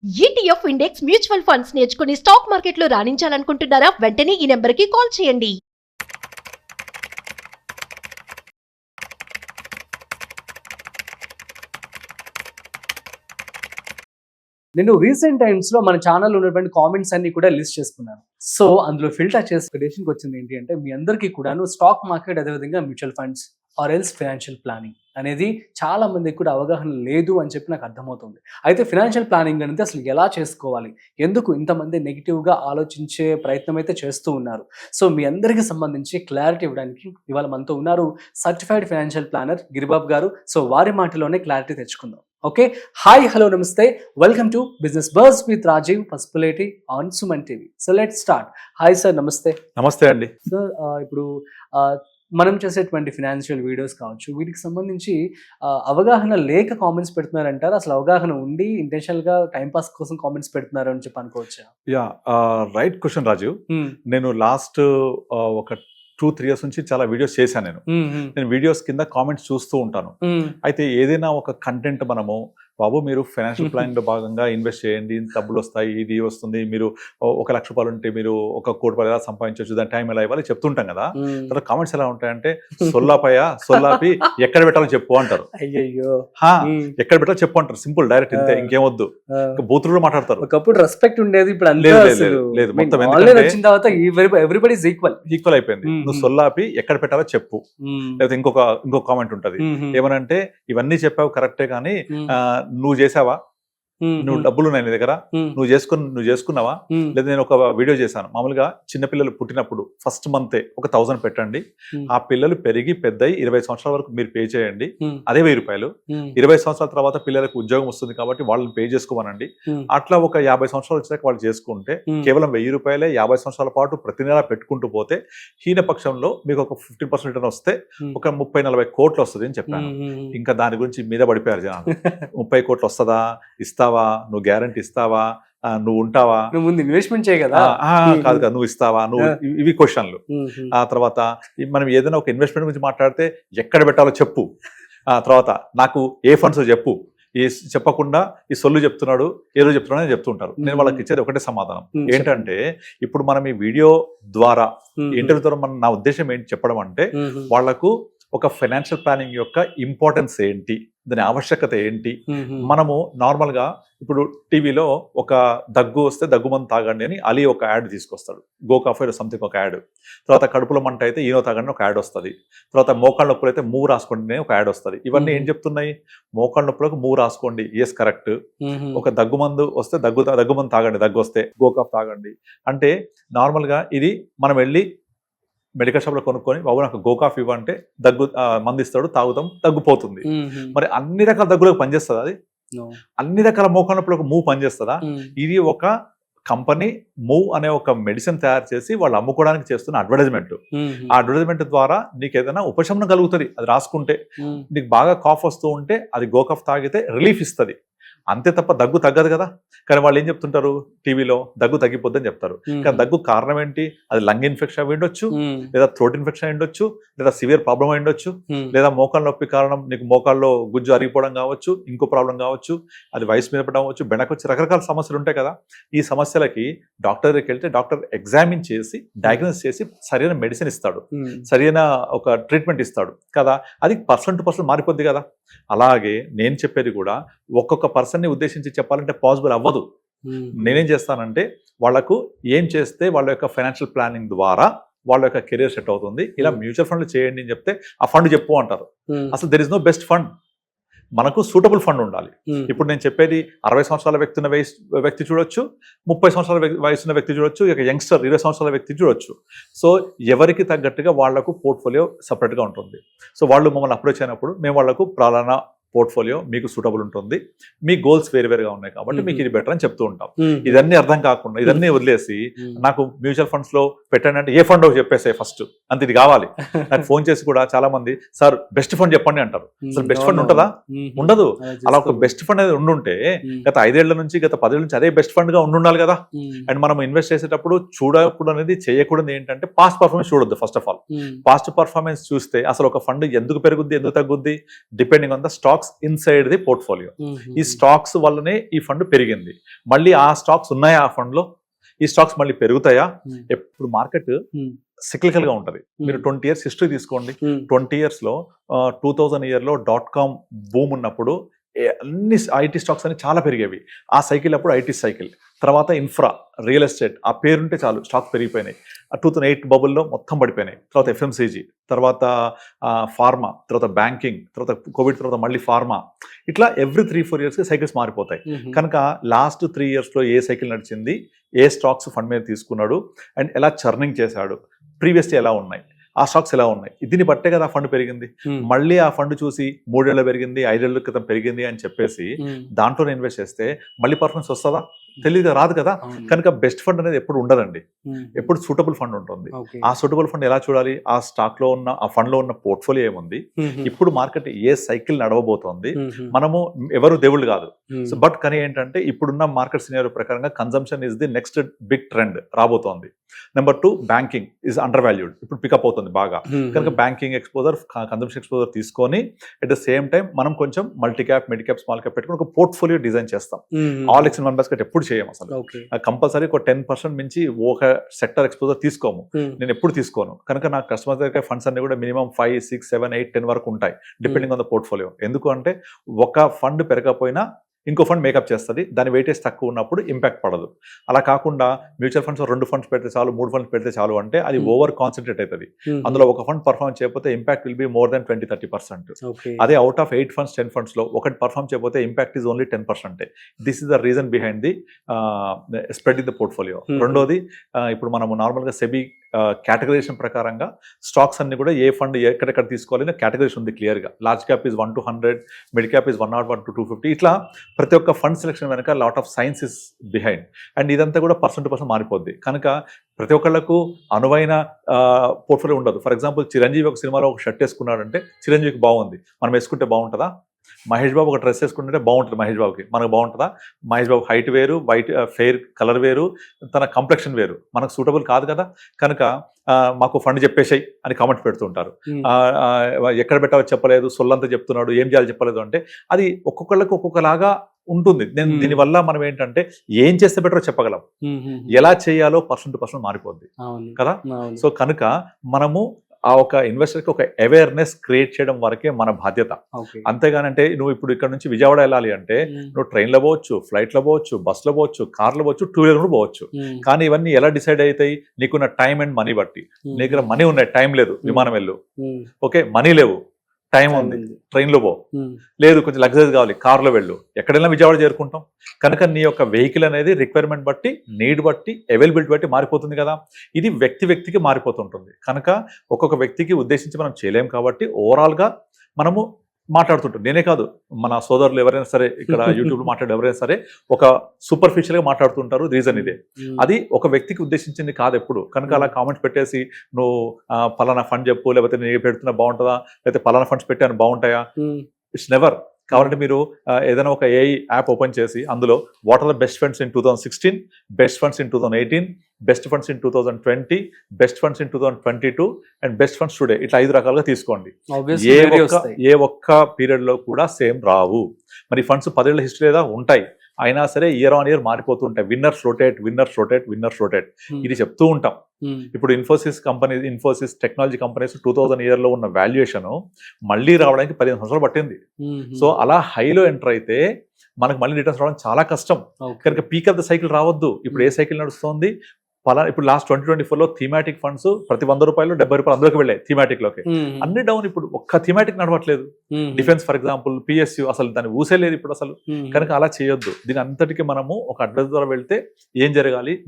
ETF index mutual funds నేర్చుకుని stock మార్కెట్లో రాణించాలనుకుంటున్నారా? వెంటనే ఈ నెంబర్కి కాల్ చేయండి. నేను రీసెంట్ టైమ్స్ లో మన ఛానల్ ఉన్నటువంటి కామెంట్స్ అన్ని కూడా లిస్ట్ చేసుకున్నాను. సో అందులో ఫిల్టర్ చేసి ఒక డెసిషన్కి వచ్చింది ఏంటి అంటే, మీ అందరికీ కూడాను స్టాక్ మార్కెట్, అదేవిధంగా mutual funds or else financial planning అనేది చాలా మందికి కూడా అవగాహన లేదు అని చెప్పి నాకు అర్థమవుతుంది. అయితే ఫైనాన్షియల్ ప్లానింగ్ అనేది అసలు ఎలా చేసుకోవాలి, ఎందుకు ఇంతమంది నెగిటివ్గా ఆలోచించే ప్రయత్నం అయితే చేస్తూ ఉన్నారు. సో మీ అందరికీ సంబంధించి క్లారిటీ ఇవ్వడానికి ఇవాళ మనతో ఉన్నారు సర్టిఫైడ్ ఫైనాన్షియల్ ప్లానర్ గిరిబాబు గారు. సో వారి మాటలోనే క్లారిటీ తెచ్చుకుందాం. Okay, hi, hello, namaste, welcome to business bars with Rajiv Pasupuleti on Suman TV. So let's start. Hi sir, namaste. Namaste అండి. సార్, ఇప్పుడు మనం చేసేటువంటి ఫినాన్షియల్ వీడియోస్ కావచ్చు, వీటికి సంబంధించి అవగాహన లేక కామెంట్స్ పెడుతున్నారంటారు, అసలు అవగాహన ఉండి ఇంటెన్షనల్గా టైంపాస్ కోసం కామెంట్స్ పెడుతున్నారు అని చెప్పి అనుకోవచ్చా? Ya, right question Rajeev. నేను లాస్ట్ ఒక 2-3 years నుంచి చాలా వీడియోస్ చేశాను. నేను వీడియోస్ కింద కామెంట్స్ చూస్తూ ఉంటాను. అయితే ఏదైనా ఒక కంటెంట్ మనము, బాబు మీరు ఫైనాన్షియల్ ప్లానింగ్ లో భాగంగా ఇన్వెస్ట్ చేయండి, డబ్బులు వస్తాయి, ఇది వస్తుంది, మీరు 1 లక్ష రూపాయలు ఉంటే మీరు 1 కోటి రూపాయలు ఎలా సంపాదించవచ్చు, దాని టైం ఎలా ఇవ్వాలి చెప్తుంటాం కదా. తర్వాత కామెంట్స్ ఎలా ఉంటాయంటే, సొల్లాపి ఎక్కడ పెట్టాలో చెప్పు అంటారు. అయ్యయ్యో, ఎక్కడ పెట్టాలో చెప్పు అంటారు. సింపుల్, డైరెక్ట్, ఇంతే, ఇంకేమొద్దు. బూతులు మాట్లాడతారు. ఒకప్పుడు రెస్పెక్ట్ ఉండేది, ఇప్పుడు లేదు. మొత్తం వచ్చిన తర్వాత ఎవ్రీబడి ఈజ్ ఈక్వల్ అయిపోయింది. నువ్వు సొల్లాపి ఎక్కడ పెట్టాలో చెప్పు. లేకపోతే ఇంకో కామెంట్ ఉంటది, ఏమనంటే ఇవన్నీ చెప్పావు కరెక్టే కానీ నువ్వు చేసావా, నువ్వు డబ్బులు ఉన్నాయి నీ దగ్గర, నువ్వు చేసుకున్నావా? లేదా నేను ఒక వీడియో చేశాను, మామూలుగా చిన్నపిల్లలు పుట్టినప్పుడు ఫస్ట్ మంతే ఒక 1000 పెట్టండి, ఆ పిల్లలు పెరిగి పెద్దయి 20 సంవత్సరాల వరకు మీరు పే చేయండి, అదే 1000 రూపాయలు. 20 సంవత్సరాల తర్వాత పిల్లలకు ఉద్యోగం వస్తుంది కాబట్టి వాళ్ళని పే చేసుకోమనండి. అట్లా ఒక 50 సంవత్సరాలు వచ్చాక వాళ్ళు చేసుకుంటే కేవలం 1000 రూపాయలే 50 సంవత్సరాల పాటు ప్రతి నెల పెట్టుకుంటూ పోతే హీన పక్షంలో మీకు ఒక 15% రిటర్న్ వస్తే ఒక 30-40 కోట్లు వస్తుంది అని చెప్పాను. ఇంకా దాని గురించి మీద పడిపోయారు జనాలు. 30 కోట్లు వస్తుందా, ఇస్తావా, నువ్వు గ్యారంటీ ఇస్తావా, నువ్వు ఉంటావా, నువ్వు ముందు ఇన్వెస్ట్మెంట్ చేయ కదా, కాదు నువ్వు ఇస్తావా, నువ్వు, ఇవి క్వశ్చన్లు. ఆ తర్వాత మనం ఏదైనా ఒక ఇన్వెస్ట్మెంట్ గురించి మాట్లాడితే ఎక్కడ పెట్టాలో చెప్పు, ఆ తర్వాత నాకు ఏ ఫండ్స్ చెప్పు, ఈ చెప్పకుండా ఈ సొల్లు చెప్తున్నాడు, ఏదో చెప్తున్నాడు అని చెప్తుంటారు. నేను వాళ్ళకి ఇచ్చేది ఒకటే సమాధానం ఏంటంటే, ఇప్పుడు మనం ఈ వీడియో ద్వారా, ఇంటర్వ్యూ ద్వారా నా ఉద్దేశం ఏంటి చెప్పడం అంటే, వాళ్లకు ఒక ఫైనాన్షియల్ ప్లానింగ్ యొక్క ఇంపార్టెన్స్ ఏంటి, దాని ఆవశ్యకత ఏంటి. మనము నార్మల్గా ఇప్పుడు టీవీలో ఒక దగ్గు వస్తే దగ్గు మందు తాగండి అని అలీ ఒక యాడ్ తీసుకొస్తాడు, గో కాఫీ సంథింగ్ ఒక యాడ్. తర్వాత కడుపులో మంట అయితే ఈనో తాగండి ఒక యాడ్ వస్తుంది. తర్వాత మోకాళ్ళ నొప్పులు అయితే మూవ్ రాసుకోండి ఒక యాడ్ వస్తుంది. ఇవన్నీ ఏం చెప్తున్నాయి, మోకాళ్ళ నొప్పులకు మూవ్ రాసుకోండి, ఎస్ కరెక్ట్. ఒక దగ్గు మందు వస్తే దగ్గు మందు తాగండి, దగ్గు వస్తే గో కాఫ్ తాగండి. అంటే నార్మల్గా ఇది మనం వెళ్ళి మెడికల్ షాప్లో కొనుక్కొని, బాబు నాకు గో కాఫీ ఇవ్వంటే దగ్గు మందిస్తాడు, తాగుతాం, తగ్గిపోతుంది. మరి అన్ని రకాల దగ్గులకు పనిచేస్తుందా అది? అన్ని రకాల మోకాళ్ళ నొప్పులకు మూవ్ పనిచేస్తుందా? ఇది ఒక కంపెనీ మూవ్ అనే ఒక మెడిసిన్ తయారు చేసి వాళ్ళు అమ్ముకోవడానికి చేస్తున్న అడ్వర్టైజ్మెంట్. ఆ అడ్వర్టైజ్మెంట్ ద్వారా నీకు ఏదైనా ఉపశమనం కలుగుతుంది అది రాసుకుంటే. నీకు బాగా కాఫ్ వస్తూ ఉంటే అది గో కాఫ్ తాగితే రిలీఫ్ ఇస్తుంది, అంతే తప్ప దగ్గు తగ్గదు కదా. కానీ వాళ్ళు ఏం చెప్తుంటారు టీవీలో, దగ్గు తగ్గిపోద్దని చెప్తారు. కానీ దగ్గు కారణం ఏంటి? అది లంగ్ ఇన్ఫెక్షన్ అయి ఉండొచ్చు, లేదా థ్రోట్ ఇన్ఫెక్షన్ అయి ఉండొచ్చు, లేదా సివియర్ ప్రాబ్లం అయి ఉండొచ్చు, లేదా మోకాళ్ళ నొప్పి కారణం నీకు మోకాల్లో గుజ్జు అరిగిపోవడం కావచ్చు, ఇంకో ప్రాబ్లం కావచ్చు, అది వయసు మీద పడడం అవచ్చు, బెనకొచ్చి రకరకాల సమస్యలు ఉంటాయి కదా. ఈ సమస్యలకి డాక్టర్ దగ్గరికి వెళ్తే డాక్టర్ ఎగ్జామిన్ చేసి డయాగ్నోస్ చేసి సరైన మెడిసిన్ ఇస్తాడు, సరైన ఒక ట్రీట్మెంట్ ఇస్తాడు కదా. అది పర్సన్ టు పర్సన్ మారిపోద్ది కదా. అలాగే నేను చెప్పేది కూడా ఒక్కొక్క పర్సన్ని ఉద్దేశించి చెప్పాలంటే పాసిబుల్ అవ్వదు. నేనేం చేస్తానంటే, వాళ్లకు ఏం చేస్తే వాళ్ళ యొక్క ఫైనాన్షియల్ ప్లానింగ్ ద్వారా వాళ్ళ యొక్క కెరీర్ సెట్ అవుతుంది, ఇలా మ్యూచువల్ ఫండ్లు చేయండి అని చెప్తే ఆ ఫండ్ చెప్పు అంటారు. అసలు there is no best fund, మనకు సూటబుల్ ఫండ్ ఉండాలి. ఇప్పుడు నేను చెప్పేది 60 సంవత్సరాల వ్యక్తి చూడొచ్చు, 30 సంవత్సరాల వయసున్న వ్యక్తి చూడొచ్చు, ఇక యంగ్స్టర్ 20 సంవత్సరాల వ్యక్తి చూడొచ్చు. సో ఎవరికి తగ్గట్టుగా వాళ్లకు పోర్ట్ఫోలియో సపరేట్గా ఉంటుంది. సో వాళ్ళు మమ్మల్ని అప్రోచ్ అయినప్పుడు మేము వాళ్లకు ప్రాణ పోర్ట్ఫోలియో మీకు సూటబుల్ ఉంటుంది, మీ గోల్స్ వేరుగా ఉన్నాయి కాబట్టి మీకు ఇది బెటర్ అని చెప్తూ ఉంటాం. ఇదన్నీ అర్థం కాకుండా ఇదన్నీ వదిలేసి నాకు మ్యూచువల్ ఫండ్స్ లో పెట్టండి అంటే ఏ ఫండ్ చెప్పేసాయి ఫస్ట్ అంత ఇది కావాలి. నాకు ఫోన్ చేసి కూడా చాలా మంది సార్ బెస్ట్ ఫండ్ చెప్పండి అంటారు. అసలు బెస్ట్ ఫండ్ ఉంటుందా? ఉండదు. అలా ఒక బెస్ట్ ఫండ్ అనేది ఉండుంటే గత 5 ఏళ్ల నుంచి గత 10 ఏళ్ల నుంచి అదే బెస్ట్ ఫండ్ గా ఉండాలి కదా. అండ్ మనం ఇన్వెస్ట్ చేసేటప్పుడు చూడకూడదు అనేది చేయకూడదు ఏంటంటే పాస్ట్ పర్ఫార్మెన్స్ చూడొద్దు. First of all past performance చూస్తే అసలు ఒక ఫండ్ ఎందుకు పెరుగుద్ది ఎందుకు తగ్గుద్ది depending on the stocks inside the portfolio. ఈ స్టాక్స్ వల్లనే ఈ ఫండ్ పెరిగింది. మళ్ళీ ఆ స్టాక్స్ ఉన్నాయా ఆ ఫండ్ లో? ఈ స్టాక్స్ మళ్ళీ పెరుగుతాయా? ఎప్పుడు మార్కెట్ సిక్లికల్ గా ఉంటది. మీరు 20 years హిస్టరీ తీసుకోండి. 20 years లో 2000 year లో .com బూమ్ ఉన్నప్పుడు అన్ని ఐటీ స్టాక్స్ అని చాలా పెరిగేవి. ఆ సైకిల్ అప్పుడు ఐటీ సైకిల్, తర్వాత ఇన్ఫ్రా, రియల్ ఎస్టేట్ ఆ పేరుంటే చాలు స్టాక్స్ పెరిగిపోయినాయి. 2008 బబుల్లో మొత్తం పడిపోయినాయి. తర్వాత ఎఫ్ఎంసీజీ, తర్వాత ఫార్మా, తర్వాత బ్యాంకింగ్, తర్వాత కోవిడ్, తర్వాత మళ్ళీ ఫార్మా. ఇట్లా ఎవ్రీ 3-4 years సైకిల్స్ మారిపోతాయి. కనుక లాస్ట్ 3 years లో ఏ సైకిల్ నడిచింది, ఏ స్టాక్స్ ఫండ్ మీద తీసుకున్నాడు అండ్ ఎలా చర్నింగ్ చేశాడు, ప్రీవియస్లీ ఎలా ఉన్నాయి, ఆ స్టాక్స్ ఎలా ఉన్నాయి, దీన్ని బట్టే కదా ఆ ఫండ్ పెరిగింది. మళ్ళీ ఆ ఫండ్ చూసి 3 ఏళ్ళు పెరిగింది 5 ఏళ్ల క్రితం పెరిగింది అని చెప్పేసి దాంట్లో ఇన్వెస్ట్ చేస్తే మళ్ళీ పర్ఫార్మెన్స్ వస్తుందా? తెలియదు, రాదు కదా. కనుక బెస్ట్ ఫండ్ అనేది ఎప్పుడు ఉండదండి. ఎప్పుడు సూటబుల్ ఫండ్ ఉంటుంది. ఆ సూటబుల్ ఫండ్ ఎలా చూడాలి? ఆ స్టాక్ లో ఉన్న ఆ ఫండ్ లో ఉన్న పోర్ట్ఫోలియో ఏముంది, ఇప్పుడు మార్కెట్ ఏ సైకిల్ నడవబోతోంది. మనము ఎవరు దేవుళ్ళు కాదు. సో బట్ కానీ ఏంటంటే ఇప్పుడున్న మార్కెట్ సినారియో ప్రకారంగా consumption is the next big trend రాబోతోంది. Number 2 banking is undervalued, ఇప్పుడు పికప్ అవుతుంది బాగా. కనుక బ్యాంకింగ్ ఎక్స్పోజర్, కన్జంప్షన్ ఎక్స్పోజర్ తీసుకొని అట్ ద సేమ్ టైం మనం కొంచెం multi cap, mid cap, small cap పెట్టుకుని ఒక పోర్ట్ఫోలియో డిజైన్ చేస్తాం. All eggs in one basket ఎప్పుడు చేయం అసలు. కంపల్సరీ ఒక 10% మించి ఒక సెక్టర్ ఎక్స్పోజర్ తీసుకోము. నేను ఎప్పుడు తీసుకోను. కనుక నా కస్టమర్ దగ్గర ఫండ్స్ అన్ని కూడా మినిమం 5, 6, 7, 8, 10 వరకు ఉంటాయి డిపెండింగ్ ఆన్ ద పోర్ట్ఫోలియో. ఎందుకు అంటే ఒక ఫండ్ పెరగకపోయినా ఇంకో ఫండ్ మేకప్ చేస్తుంది. దాని వెయిటేజ్ తక్కువ ఉన్నప్పుడు ఇంపాక్ట్ పడదు. అలా కాకుండా మ్యూచువల్ ఫండ్స్ 2 ఫండ్స్ పెడితే చాలు, 3 ఫండ్స్ పెడితే చాలు అంటే అది ఓవర్ కాన్సన్ట్రేట్ అవుతుంది. అందులో ఒక ఫండ్ పర్ఫార్మ్ చేయకపోతే impact will be more than 20-30%. అదే అవుట్ ఆఫ్ 8 ఫండ్స్ 10 ఫండ్స్ లో ఒకటి పర్ఫార్మ్ చేయకపోతే impact is only 10%. This is the reason behind the spread in the portfolio. రెండోది, ఇప్పుడు మనము నార్మల్గా సెబీ కేటగరైజేషన్ ప్రకారంగా స్టాక్స్ అన్ని కూడా ఏ ఫండ్ ఎక్కడెక్కడ తీసుకోవాలి కేటగరైజేషన్ ఉంది క్లియర్గా. Large cap is 1 to 100, mid cap is 101 to 250. ఇట్లా ప్రతి ఒక్క ఫండ్ సెలెక్షన్ వెనక lot of science is behind. And ఇదంతా కూడా పర్సన్ టు పర్సన్ మారిపోద్ది. కనుక ప్రతి ఒక్కళ్ళకు అనువైన పోర్ట్ఫోలియో ఉండదు. ఫర్ ఎగ్జాంపుల్ చిరంజీవి ఒక సినిమాలో ఒక షర్ట్ వేసుకున్నాడంటే చిరంజీవికి బాగుంది, మనం వేసుకుంటే బాగుంటుందా? మహేష్ బాబు ఒక డ్రెస్ వేసుకుంటే బాగుంటుంది మహేష్ బాబుకి, మనకు బాగుంటుందా? మహేష్ బాబు హైట్ వేరు, వైట్ ఫెయిర్ కలర్ వేరు, తన కంప్లెక్షన్ వేరు, మనకు సూటబుల్ కాదు కదా. కనుక మాకు ఫండ్ చెప్పేసాయి అని కామెంట్ పెడుతుంటారు. ఎక్కడ పెట్టాలో చెప్పలేదు, సొల్లంతా చెప్తున్నాడు, ఏం చేయాలో చెప్పలేదు అంటే అది ఒక్కొక్కళ్ళకి ఒక్కొక్కలాగా ఉంటుంది. నేను దీనివల్ల మనం ఏంటంటే ఏం చేస్తే బెటరో చెప్పగలం, ఎలా చేయాలో పర్సన్ టు పర్సన్ మారిపోద్ది కదా. సో కనుక మనము ఆ ఒక ఇన్వెస్టర్కి ఒక అవేర్నెస్ క్రియేట్ చేయడం వరకే మన బాధ్యత. అంతేగానంటే నువ్వు ఇప్పుడు ఇక్కడ నుంచి విజయవాడ వెళ్ళాలి అంటే నువ్వు ట్రైన్లో పోవచ్చు, ఫ్లైట్లో పోవచ్చు, బస్సులో పోవచ్చు, కార్లో పోవచ్చు, 2 wheeler పోవచ్చు. కానీ ఇవన్నీ ఎలా డిసైడ్ అవుతాయి? నీకున్న టైం అండ్ మనీ బట్టి. నీ దగ్గర మనీ ఉన్నాయి, టైం లేదు, విమానం వెళ్ళు. ఓకే, మనీ లేవు, టైం ఉంది, ట్రైన్లో పో. లేదు కొంచెం లగ్జరీ కావాలి, కార్లో వెళ్ళు. ఎక్కడైనా విజయవాడ చేరుకుంటాం. కనుక నీ యొక్క వెహికల్ అనేది రిక్వైర్మెంట్ బట్టి, నీడ్ బట్టి, అవైలబిలిటీ బట్టి మారిపోతుంది కదా. ఇది వ్యక్తికి మారిపోతుంటుంది. కనుక ఒక్కొక్క వ్యక్తికి ఉద్దేశించి మనం చేయలేం కాబట్టి ఓవరాల్గా మనము మాట్లాడుతుంటాం. నేనే కాదు, మన సోదరులు ఎవరైనా సరే, ఇక్కడ యూట్యూబ్ లో మాట్లాడే ఎవరైనా సరే ఒక సూపర్ఫిషియల్ గా మాట్లాడుతుంటారు. రీజన్ ఇదే, అది ఒక వ్యక్తికి ఉద్దేశించింది కాదు ఎప్పుడు. కనుక అలా కామెంట్స్ పెట్టేసి నువ్వు పలానా ఫండ్ చెప్పు, లేకపోతే నేను పెడుతున్నా బాగుంటుందా, లేకపోతే పలానా ఫండ్స్ పెట్టాను బాగుంటాయా, ఇట్స్ నెవర్. కావాలంటే మీరు ఏదైనా ఒక ఏఐ యాప్ ఓపెన్ చేసి అందులో what are the best funds in 2016, best funds in 2018, best funds in 2020, best funds in 2022 and best funds today, ఇట్లా 5 రకాలుగా తీసుకోండి. ఏ ఒక్క పీరియడ్ లో కూడా సేమ్ రావు. మరి ఫండ్స్ 10 ఏళ్ల హిస్టరీ లేదా ఉంటాయి, అయినా సరే ఇయర్ ఆన్ ఇయర్ మారిపోతుంటాయి. విన్నర్స్ రొటేట్ ఇది చెప్తూ ఉంటాం. ఇప్పుడు ఇన్ఫోసిస్ టెక్నాలజీ కంపెనీస్ 2000 year లో ఉన్న వాల్యుయేషన్ మళ్ళీ రావడానికి 15 సంవత్సరాలు పట్టింది. సో అలా హైలో ఎంటర్ అయితే మనకు మళ్ళీ రిటర్న్స్ రావడం చాలా కష్టం. కనుక పీక్ ఆఫ్ ద సైకిల్ రావద్దు. ఇప్పుడు ఏ సైకిల్ నడుస్తుంది? ఇప్పుడు లాస్ట్ 2024 లో థీమాటిక్ ఫండ్స్ ప్రతి 100 రూపాయలు 70 రూపాయలు అందులోకి వెళ్ళాయి థీమాటిక్ లోకి. అన్ని డౌన్. ఇప్పుడు ఒక్క థీమాటిక్ నడవట్లేదు. డిఫెన్స్ ఫర్ ఎగ్జాంపుల్, పిఎస్యు అసలు దాన్ని ఊసేలేదు ఇప్పుడు అసలు. కనుక అలా చేయొద్దు. దీని అంతటికి మనము ఒక అడ్వైస్ ద్వారా వెళ్తే ఏం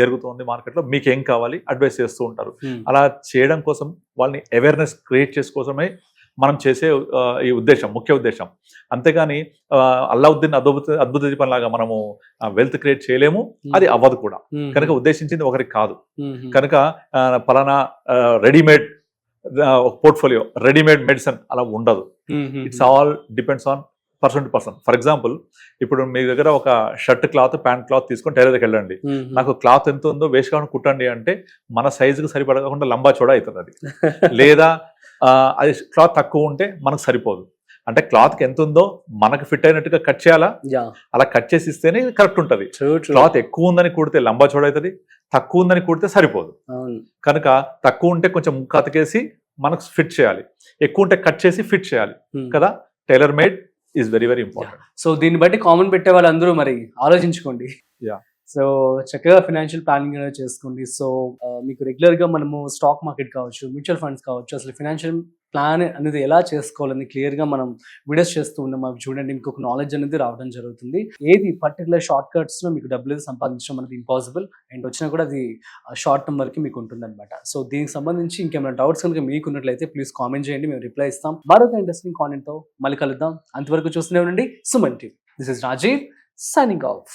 జరుగుతుంది మార్కెట్ లో, మీకు ఏం కావాలి అడ్వైస్ చేస్తూ ఉంటారు. అలా చేయడం కోసం, వాళ్ళని అవేర్నెస్ క్రియేట్ చేసుకోవడమే మనం చేసే ఈ ఉద్దేశం, ముఖ్య ఉద్దేశం. అంతేగాని అల్లావుద్దీన్ అద్భుత దీపం లాగా మనము వెల్త్ క్రియేట్ చేయలేము, అది అవ్వదు కూడా. కనుక ఉద్దేశించింది ఒకరికి కాదు. కనుక పలానా రెడీమేడ్ ఒక పోర్ట్ఫోలియో రెడీమేడ్ మెడిసిన్ అలా ఉండదు. It's all depends on person to person. For example, ఇప్పుడు మీ దగ్గర ఒక షర్ట్ క్లాత్, ప్యాంట్ క్లాత్ తీసుకొని టైలర్కి వెళ్ళండి. నాకు క్లాత్ ఎంత ఉందో వేస్ట్ కాకుండా కుట్టండి అంటే మన సైజుకి సరిపడకుండా లంబా చూడ అవుతుంది అది. లేదా అది క్లాత్ తక్కువ ఉంటే మనకు సరిపోదు. అంటే క్లాత్కి ఎంత ఉందో మనకు ఫిట్ అయినట్టుగా కట్ చేయాలా, అలా కట్ చేసి ఇస్తేనే కరెక్ట్ ఉంటుంది. క్లాత్ ఎక్కువ ఉందని కుడితే లంబా చూడ అవుతుంది, తక్కువ ఉందని కుడితే సరిపోదు. కనుక తక్కువ ఉంటే కొంచెం ముక్క అతికేసి మనకు ఫిట్ చేయాలి, ఎక్కువ ఉంటే కట్ చేసి ఫిట్ చేయాలి కదా. Tailor made is very very important. So దీన్ని బట్టి కామెంట్ పెట్టే వాళ్ళందరూ మరి ఆలోచించుకోండి. సో చక్కగా ఫైనాన్షియల్ ప్లానింగ్ అనేది చేసుకోండి. సో మీకు రెగ్యులర్గా మనము స్టాక్ మార్కెట్ కావచ్చు, మ్యూచువల్ ఫండ్స్ కావచ్చు, అసలు ఫైనాన్షియల్ ప్లాన్ అనేది ఎలా చేసుకోవాలని క్లియర్గా మనం వీడియోస్ చేస్తూ ఉన్నాం. అవి చూడండి, మీకు ఒక నాలెడ్జ్ అనేది రావడం జరుగుతుంది. ఏది పర్టికులర్ షార్ట్ కట్స్లో మీకు డబ్బులు సంపాదించడం అనేది ఇంపాసిబుల్, అండ్ వచ్చినా కూడా అది షార్ట్ టర్మ్ వరకు మీకు ఉంటుంది అనమాట. సో దీనికి సంబంధించి ఇంకేమైనా డౌట్స్ కనుక మీకు ఉన్నట్లయితే ప్లీజ్ కామెంట్ చేయండి, మేము రిప్లై ఇస్తాం. మరొక ఇంట్రెస్టింగ్ కాంటెంట్తో మళ్ళీ కలుద్దాం. అంతవరకు చూస్తూనే ఉండండి Suman TV. This is Rajeev signing of.